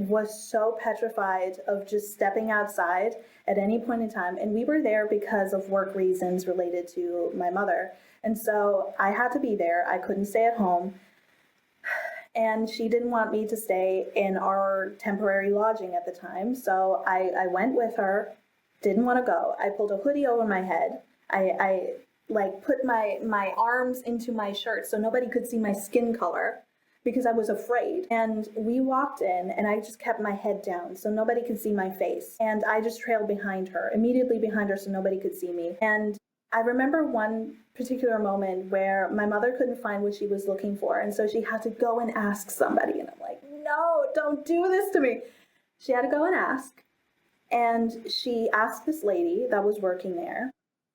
was so petrified of just stepping outside at any point in time. And we were there because of work reasons related to my mother. And so I had to be there. I couldn't stay at home. And she didn't want me to stay in our temporary lodging at the time. So I went with her, didn't want to go. I pulled a hoodie over my head. I like put my arms into my shirt so nobody could see my skin color because I was afraid. And we walked in and I just kept my head down so nobody could see my face. And I just trailed behind her, immediately behind her so nobody could see me. And I remember one particular moment where my mother couldn't find what she was looking for. And so she had to go and ask somebody. And I'm like, no, don't do this to me. She had to go and ask. And she asked this lady that was working there.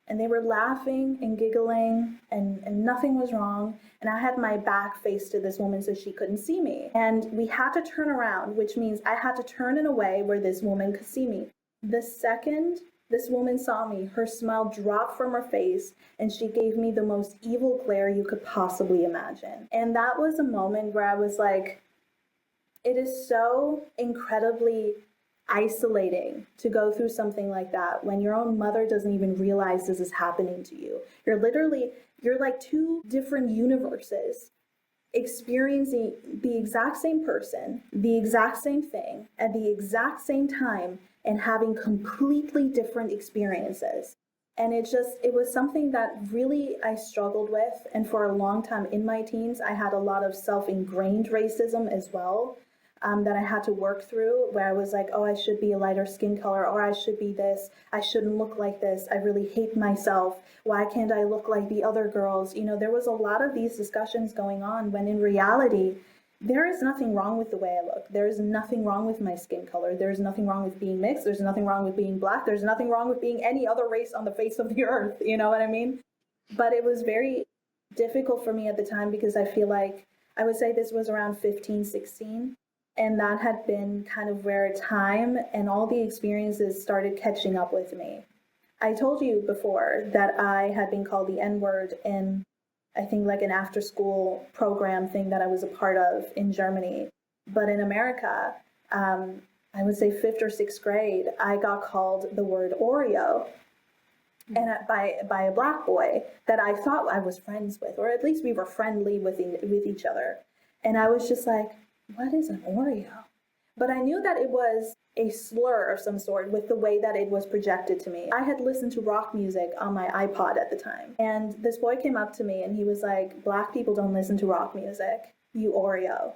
And they were laughing and giggling and nothing was wrong. And I had my back face to this woman so she couldn't see me. And we had to turn around, which means I had to turn in a way where this woman could see me. The second this woman saw me, her smile dropped from her face and she gave me the most evil glare you could possibly imagine. And that was a moment where I was like, it is so incredibly isolating to go through something like that when your own mother doesn't even realize this is happening to you. You're like two different universes experiencing the exact same person, the exact same thing, at the exact same time, and having completely different experiences. And it was something that really I struggled with. And for a long time in my teens, I had a lot of self-ingrained racism as well. That I had to work through, where I was like, oh, I should be a lighter skin color, or I should be this, I shouldn't look like this, I really hate myself, why can't I look like the other girls? You know, there was a lot of these discussions going on when in reality, there is nothing wrong with the way I look. There is nothing wrong with my skin color. There is nothing wrong with being mixed. There's nothing wrong with being Black. There's nothing wrong with being any other race on the face of the earth. You know what I mean? But it was very difficult for me at the time because I feel like, I would say this was around 15, 16. And that had been kind of where time and all the experiences started catching up with me. I told you before that I had been called the N-word in, I think, like an after-school program thing that I was a part of in Germany. But in America, I would say 5th or 6th grade, I got called the word Oreo. And by a Black boy that I thought I was friends with, or at least we were friendly with each other. And I was just like, what is an Oreo? But I knew that it was a slur of some sort with the way that it was projected to me. I had listened to rock music on my iPod at the time. And this boy came up to me and he was like, Black people don't listen to rock music, you Oreo.